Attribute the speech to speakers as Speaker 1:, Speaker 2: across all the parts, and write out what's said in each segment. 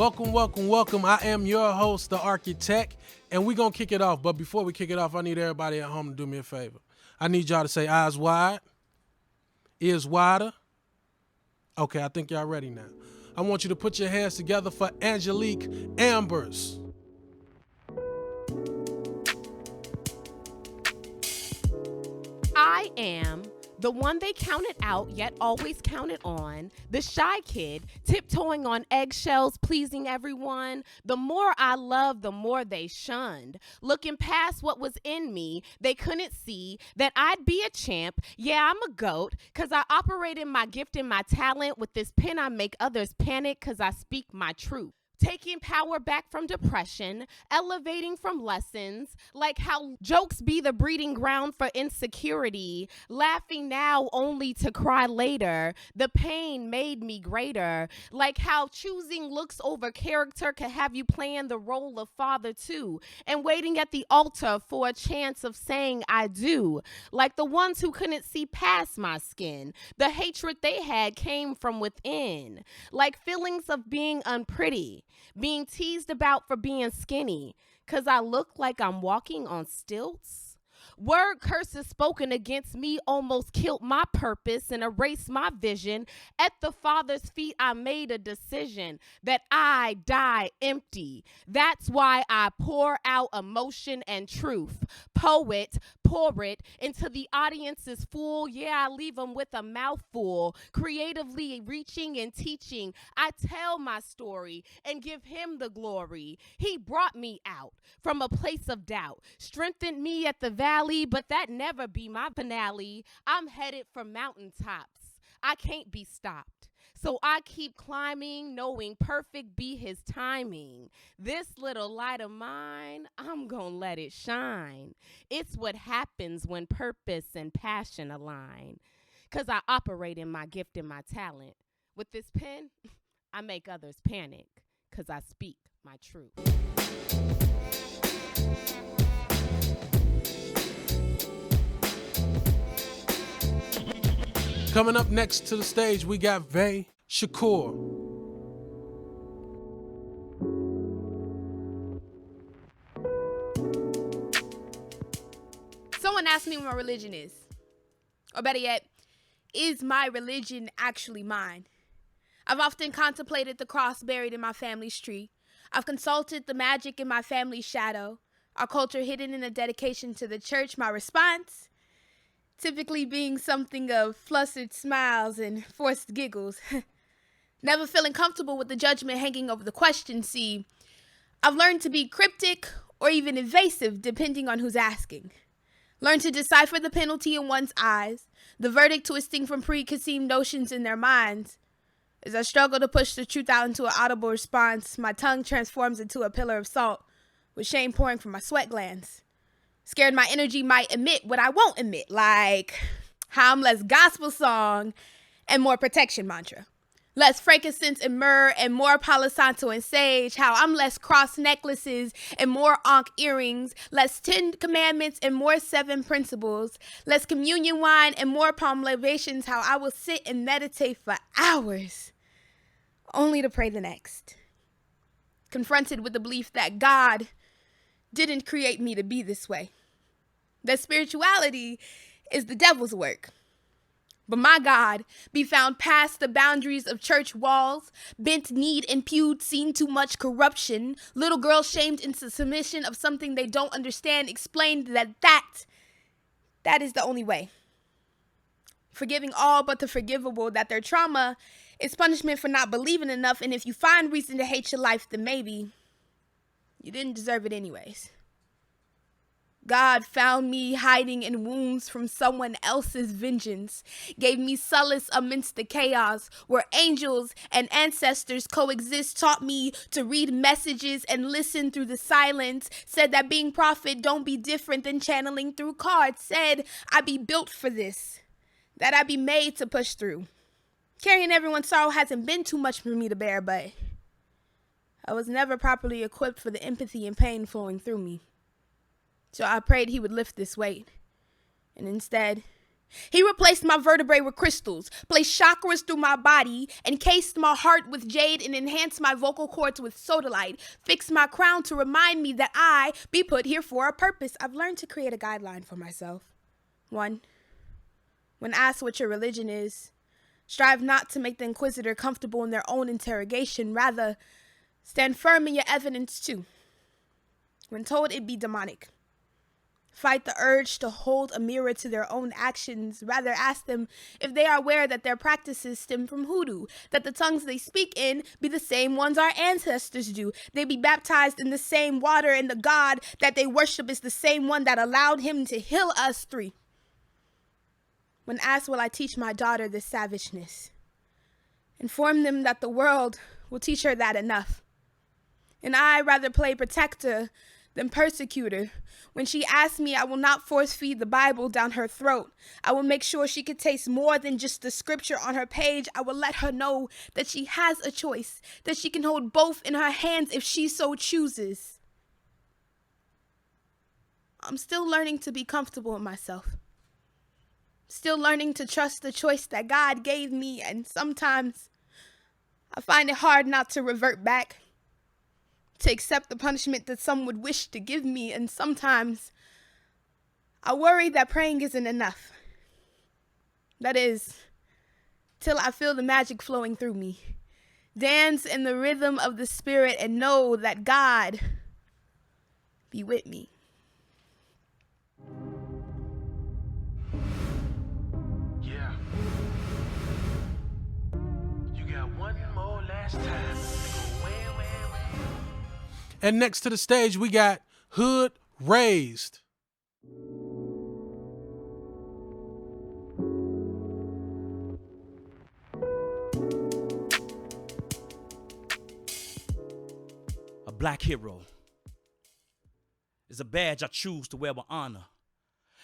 Speaker 1: Welcome. I am your host, the Arkutec, and we're going to kick it off. But before we kick it off, I need everybody at home to do me a favor. I need y'all to say eyes wide, ears wider. Okay, I think y'all ready now. I want you to put your hands together for Angelique Ambers.
Speaker 2: I am the one they counted out, yet always counted on. The shy kid, tiptoeing on eggshells, pleasing everyone. The more I loved, the more they shunned. Looking past what was in me, they couldn't see that I'd be a champ. Yeah, I'm a goat, cause I operate in my gift and my talent. With this pen, I make others panic, cause I speak my truth. Taking power back from depression, elevating from lessons, like how jokes be the breeding ground for insecurity, laughing now only to cry later. The pain made me greater, like how choosing looks over character can have you playing the role of father too, and waiting at the altar for a chance of saying I do, like the ones who couldn't see past my skin. The hatred they had came from within, like feelings of being unpretty, being teased about for being skinny, cause I look like I'm walking on stilts. Word curses spoken against me almost killed my purpose and erased my vision. At the Father's feet, I made a decision that I die empty. That's why I pour out emotion and truth. Poet, pour it into the audience's full. Yeah, I leave them with a mouthful. Creatively reaching and teaching, I tell my story and give him the glory. He brought me out from a place of doubt, strengthened me at the valley, but that never be my finale. I'm headed for mountaintops. I can't be stopped. So I keep climbing, knowing perfect be his timing. This little light of mine, I'm gonna let it shine. It's what happens when purpose and passion align. Cause I operate in my gift and my talent. With this pen, I make others panic. Cause I speak my truth.
Speaker 1: Coming up next to the stage, we got Vai Shakoor.
Speaker 3: Someone asked me what my religion is. Or better yet, is my religion actually mine? I've often contemplated the cross buried in my family's tree. I've consulted the magic in my family's shadow. Our culture hidden in a dedication to the church. My response? Typically being something of flustered smiles and forced giggles. Never feeling comfortable with the judgment hanging over the question. See, I've learned to be cryptic or even evasive depending on who's asking. Learn to decipher the penalty in one's eyes, the verdict twisting from preconceived notions in their minds. As I struggle to push the truth out into an audible response, my tongue transforms into a pillar of salt, with shame pouring from my sweat glands. Scared my energy might emit what I won't emit, like how I'm less gospel song and more protection mantra. Less frankincense and myrrh and more Palo Santo and sage. How I'm less cross necklaces and more Ankh earrings. Less 10 commandments and more 7 principles. Less communion wine and more palm libations. How I will sit and meditate for hours only to pray the next. Confronted with the belief that God didn't create me to be this way. That spirituality is the devil's work. But my God be found past the boundaries of church walls, bent kneed and pewed, seen too much corruption, little girls shamed into submission of something they don't understand, explained that is the only way. Forgiving all but the forgivable, that their trauma is punishment for not believing enough, and if you find reason to hate your life, then maybe you didn't deserve it anyways. God found me hiding in wounds from someone else's vengeance, gave me solace amidst the chaos where angels and ancestors coexist, taught me to read messages and listen through the silence, said that being prophet don't be different than channeling through cards, said I be built for this, that I be made to push through. Carrying everyone's sorrow hasn't been too much for me to bear, but I was never properly equipped for the empathy and pain flowing through me. So I prayed he would lift this weight. And instead, He replaced my vertebrae with crystals, placed chakras through my body, encased my heart with jade, and enhanced my vocal cords with sodalite, fixed my crown to remind me that I be put here for a purpose. I've learned to create a guideline for myself. 1. When asked what your religion is, strive not to make the inquisitor comfortable in their own interrogation. Rather, stand firm in your evidence too. When told, it be demonic. Fight the urge to hold a mirror to their own actions. Rather, ask them if they are aware that their practices stem from hoodoo, that the tongues they speak in be the same ones our ancestors do. They be baptized in the same water, and the God that they worship is the same one that allowed him to heal us. 3. When asked, will I teach my daughter this savageness? Inform them that the world will teach her that enough. And I rather play protector than persecutor. When she asks me, I will not force feed the Bible down her throat. I will make sure she could taste more than just the scripture on her page. I will let her know that she has a choice, that she can hold both in her hands if she so chooses. I'm still learning to be comfortable in myself. Still learning to trust the choice that God gave me, and sometimes I find it hard not to revert back, to accept the punishment that some would wish to give me, and sometimes I worry that praying isn't enough. That is, till I feel the magic flowing through me. Dance in the rhythm of the spirit and know that God be with me.
Speaker 1: Yeah. You got one more last time. And next to the stage, we got Hoodraised.
Speaker 4: A black hero is a badge I choose to wear with honor.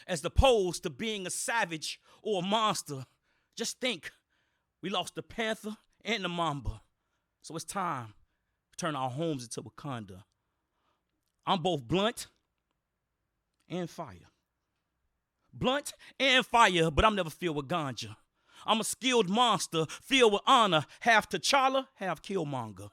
Speaker 4: As opposed to being a savage or a monster, just think, we lost the panther and the mamba. So it's time to turn our homes into Wakanda. I'm both blunt and fire. Blunt and fire, but I'm never filled with ganja. I'm a skilled monster, filled with honor, half T'Challa, half Killmonger.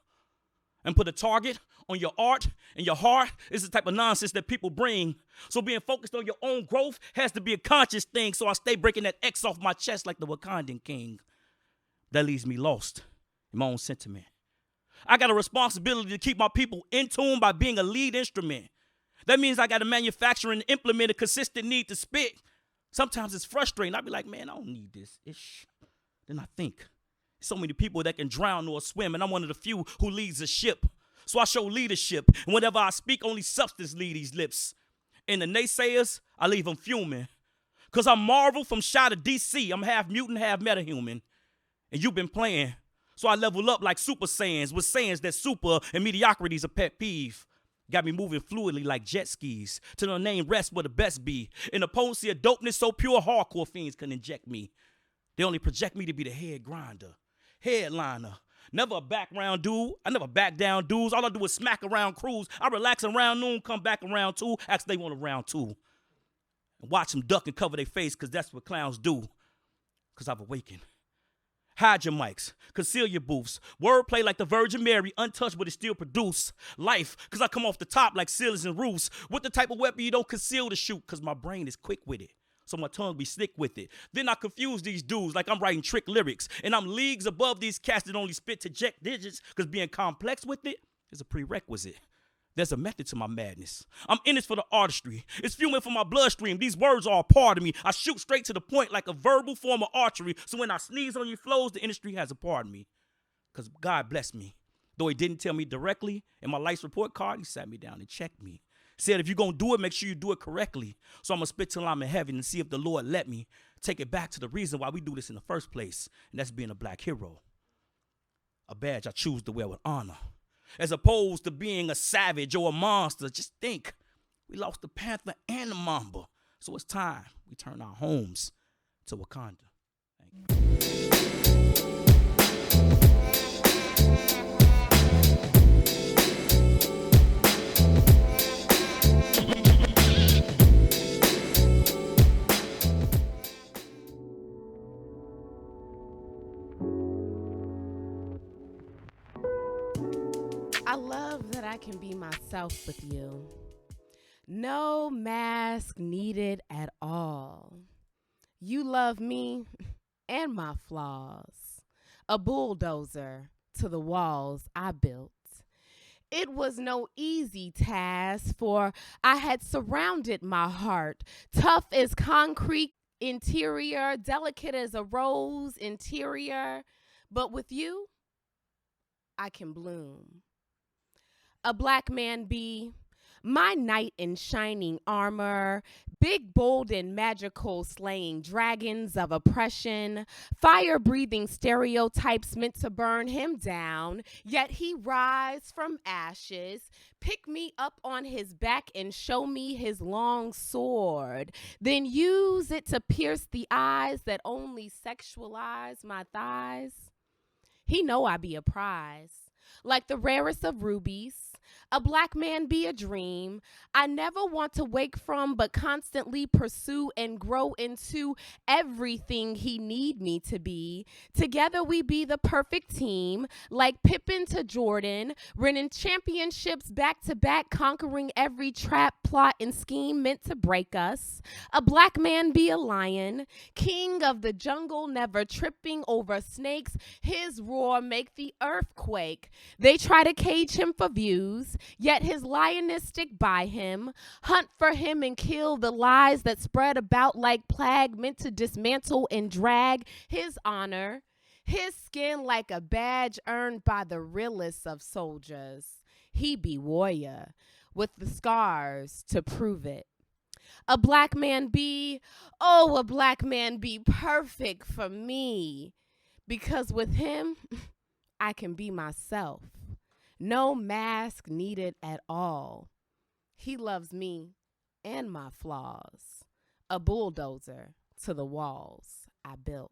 Speaker 4: And put a target on your art and your heart is the type of nonsense that people bring. So being focused on your own growth has to be a conscious thing, so I stay breaking that X off my chest like the Wakandan king. That leaves me lost in my own sentiment. I got a responsibility to keep my people in tune by being a lead instrument. That means I got to manufacture and implement a consistent need to spit. Sometimes it's frustrating. I be like, man, I don't need this. Then I think, so many people that can drown or swim, and I'm one of the few who leads a ship. So I show leadership, and whenever I speak, only substance leave these lips. And the naysayers, I leave them fuming. Because I'm Marvel from Shy to DC. I'm half mutant, half metahuman. And you've been playing. So I level up like Super Saiyans with sayings that super and mediocrity's a pet peeve. Got me moving fluidly like jet skis. To the name rest where the best be. In the potency of dopeness so pure hardcore fiends can inject me. They only project me to be the head grinder, headliner. Never a background dude. I never back down dudes. All I do is smack around crews. I relax around noon, come back around 2, ask they want a round 2. And watch them duck and cover their face, because that's what clowns do. Because I've awakened. Hide your mics, conceal your booths. Wordplay like the Virgin Mary, untouched but it still produce life. Because I come off the top like ceilings and roofs. With the type of weapon you don't conceal to shoot, because my brain is quick with it. So my tongue be slick with it. Then I confuse these dudes like I'm writing trick lyrics. And I'm leagues above these cats that only spit to jet digits, because being complex with it is a prerequisite. There's a method to my madness. I'm in this for the artistry. It's fuming for my bloodstream. These words are a part of me. I shoot straight to the point like a verbal form of archery. So when I sneeze on your flows, the industry has a part of me. Because God bless me. Though he didn't tell me directly, in my life report card, he sat me down and checked me. Said if you're going to do it, make sure you do it correctly. So I'm going to spit till I'm in heaven and see if the Lord let me take it back to the reason why we do this in the first place. And that's being a black hero. A badge I choose to wear with honor. As opposed to being a savage or a monster. Just think, we lost the panther and the mamba. So it's time we turn our homes to Wakanda. Thank you.
Speaker 2: I love that I can be myself with you. No mask needed at all. You love me and my flaws. A bulldozer to the walls I built. It was no easy task, for I had surrounded my heart, tough as concrete interior, delicate as a rose interior. But with you, I can bloom. A black man be my knight in shining armor, big, bold, and magical, slaying dragons of oppression, fire-breathing stereotypes meant to burn him down, yet he rise from ashes, pick me up on his back and show me his long sword, then use it to pierce the eyes that only sexualize my thighs. He know I be a prize, like the rarest of rubies. A black man be a dream I never want to wake from, but constantly pursue and grow into everything he need me to be. Together we be the perfect team, like Pippen to Jordan, winning championships back to back, conquering every trap, plot, and scheme meant to break us. A black man be a lion, king of the jungle, never tripping over snakes. His roar make the earth quake. They try to cage him for views, yet his lioness stick by him, hunt for him and kill the lies that spread about like plague, meant to dismantle and drag his honor, his skin like a badge earned by the realest of soldiers. He be warrior with the scars to prove it. A black man be, oh, a black man be perfect for me, because with him, I can be myself. No mask needed at all. He loves me and my flaws. A bulldozer to the walls I built.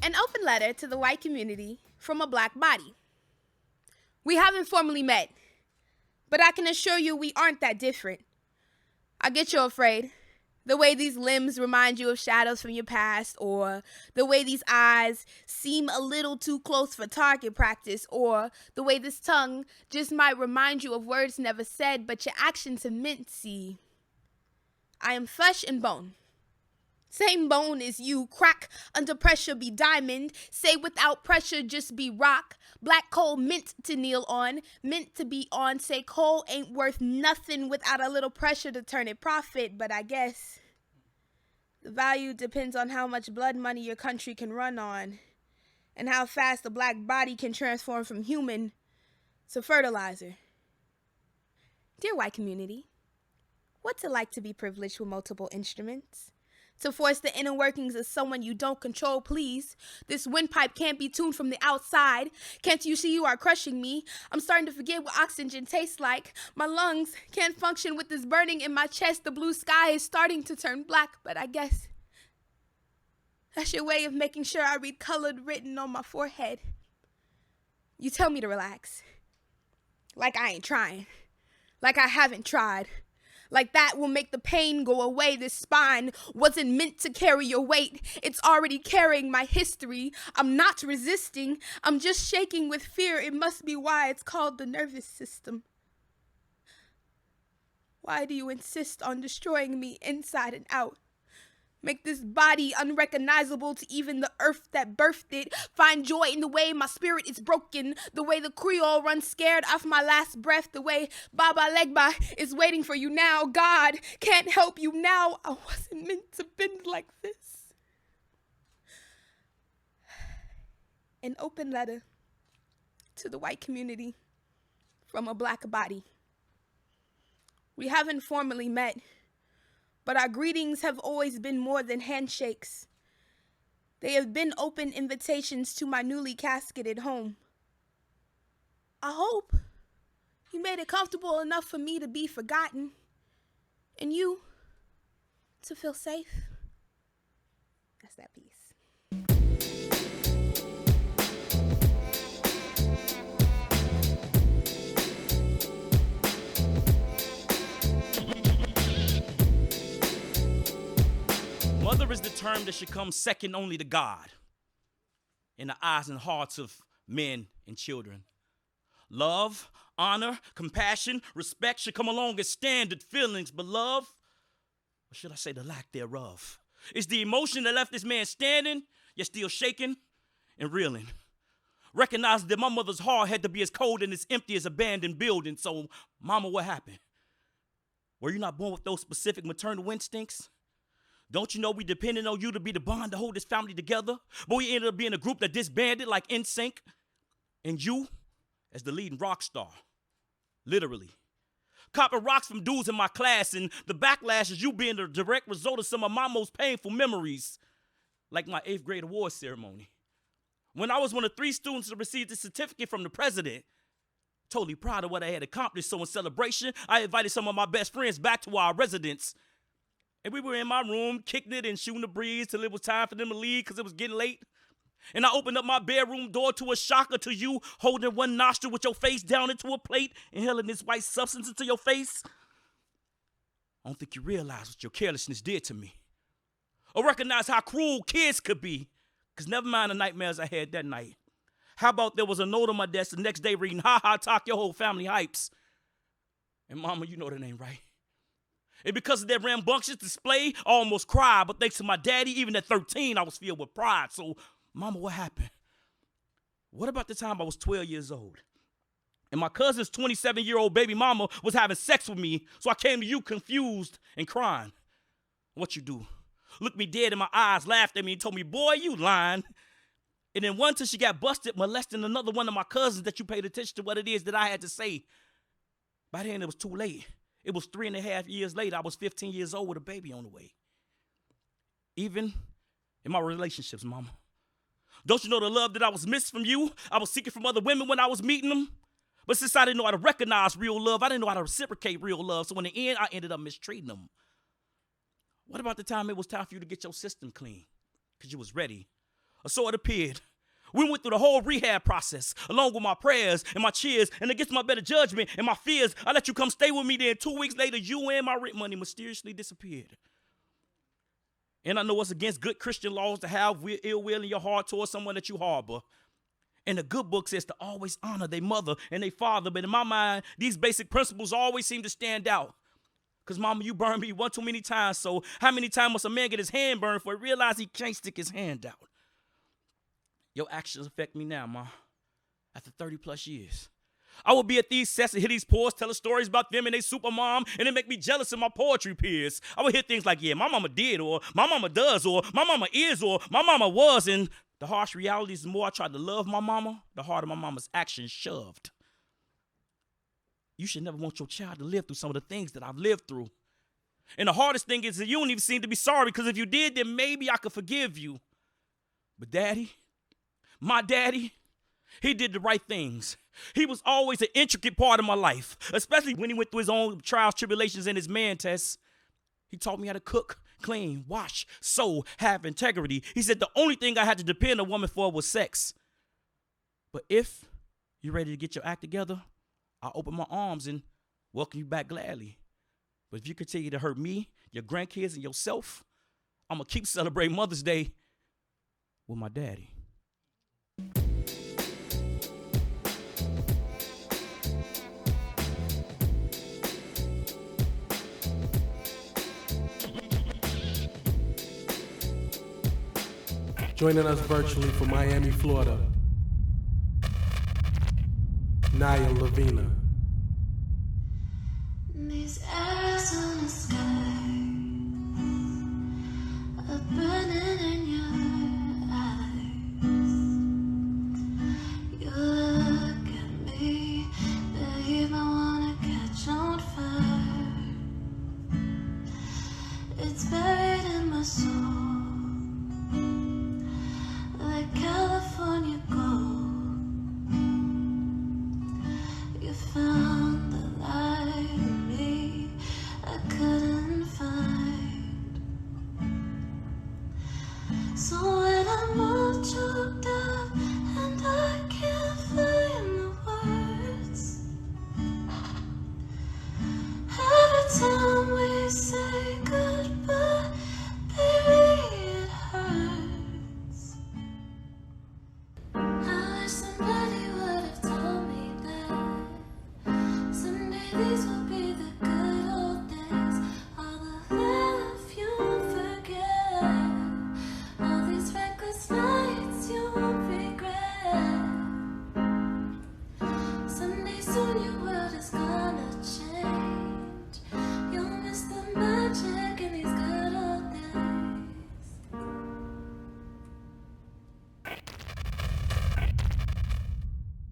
Speaker 3: An open letter to the white community from a black body. We haven't formally met, but I can assure you we aren't that different. I get you afraid. The way these limbs remind you of shadows from your past, or the way these eyes seem a little too close for target practice, or the way this tongue just might remind you of words never said, but your actions have meant. See, I am flesh and bone. Same bone as you, crack under pressure be diamond, say without pressure just be rock, black coal meant to kneel on, meant to be on, say coal ain't worth nothing without a little pressure to turn it profit, but I guess the value depends on how much blood money your country can run on, and how fast a black body can transform from human to fertilizer. Dear white community, what's it like to be privileged with multiple instruments? To force the inner workings of someone you don't control, please. This windpipe can't be tuned from the outside. Can't you see you are crushing me? I'm starting to forget what oxygen tastes like. My lungs can't function with this burning in my chest. The blue sky is starting to turn black, but I guess that's your way of making sure I read colored written on my forehead. You tell me to relax. Like I ain't trying. Like I haven't tried. Like that will make the pain go away. This spine wasn't meant to carry your weight. It's already carrying my history. I'm not resisting. I'm just shaking with fear. It must be why it's called the nervous system. Why do you insist on destroying me inside and out? Make this body unrecognizable to even the earth that birthed it. Find joy in the way my spirit is broken. The way the Creole runs scared off my last breath. The way Baba Legba is waiting for you now. God can't help you now. I wasn't meant to bend like this. An open letter to the white community from a black body. We haven't formally met, but our greetings have always been more than handshakes. They have been open invitations to my newly casketed home. I hope you made it comfortable enough for me to be forgotten, and you to feel safe. That's that piece.
Speaker 4: term that should come second only to God in the eyes and hearts of men and children. Love, honor, compassion, respect should come along as standard feelings, but love, or should I say the lack thereof, is the emotion that left this man standing, yet still shaking and reeling. Recognizing that my mother's heart had to be as cold and as empty as abandoned building. So, mama, what happened? Were you not born with those specific maternal instincts? Don't you know we depended on you to be the bond to hold this family together? But we ended up being a group that disbanded like NSYNC. And you, as the leading rock star, literally. Copping rocks from dudes in my class, and the backlash is you being the direct result of some of my most painful memories, like my 8th grade award ceremony. When I was one of 3 students to receive the certificate from the president, totally proud of what I had accomplished. So in celebration, I invited some of my best friends back to our residence. And we were in my room, kicking it and shooting the breeze till it was time for them to leave because it was getting late. And I opened up my bedroom door to a shocker to you, holding one nostril with your face down into a plate, inhaling this white substance into your face. I don't think you realize what your carelessness did to me. Or recognize how cruel kids could be. Because never mind the nightmares I had that night. How about there was a note on my desk the next day reading, "Ha ha, talk your whole family hypes." And mama, you know that ain't right. And because of that rambunctious display, I almost cried. But thanks to my daddy, even at 13, I was filled with pride. So, mama, what happened? What about the time I was 12 years old? And my cousin's 27-year-old baby mama was having sex with me. So I came to you confused and crying. What you do? Looked me dead in my eyes, laughed at me, and told me, "Boy, you lying." And then one till she got busted molesting another one of my cousins that you paid attention to what it is that I had to say. By then, it was too late. It was 3.5 years later. I was 15 years old with a baby on the way. Even in my relationships, mama. Don't you know the love that I was missing from you? I was seeking from other women when I was meeting them. But since I didn't know how to recognize real love, I didn't know how to reciprocate real love. So in the end, I ended up mistreating them. What about the time it was time for you to get your system clean? Because you was ready. Or so it appeared. We went through the whole rehab process, along with my prayers and my cheers, and against my better judgment and my fears, I let you come stay with me. Then 2 weeks later, you and my rent money mysteriously disappeared. And I know it's against good Christian laws to have ill will in your heart towards someone that you harbor. And the good book says to always honor their mother and their father. But in my mind, these basic principles always seem to stand out. Because, mama, you burned me one too many times. So how many times must a man get his hand burned before he realizes he can't stick his hand out? Your actions affect me now, ma, after 30 plus years. I would be at these sets and hear these poets telling stories about them and their super mom, and it make me jealous of my poetry peers. I would hear things like, "Yeah, my mama did," or "My mama does," or "My mama is," or "My mama was." And the harsh reality is the more I tried to love my mama, the harder my mama's actions shoved. You should never want your child to live through some of the things that I've lived through. And the hardest thing is that you don't even seem to be sorry, because if you did, then maybe I could forgive you. But daddy, my daddy, he did the right things. He was always an intricate part of my life, especially when he went through his own trials, tribulations, and his man tests. He taught me how to cook, clean, wash, sew, have integrity. He said the only thing I had to depend on a woman for was sex. But if you're ready to get your act together, I'll open my arms and welcome you back gladly. But if you continue to hurt me, your grandkids, and yourself, I'm going to keep celebrating Mother's Day with my daddy.
Speaker 1: Joining us virtually from Miami, Florida, Nyah Lavina.
Speaker 5: These Arizona skies.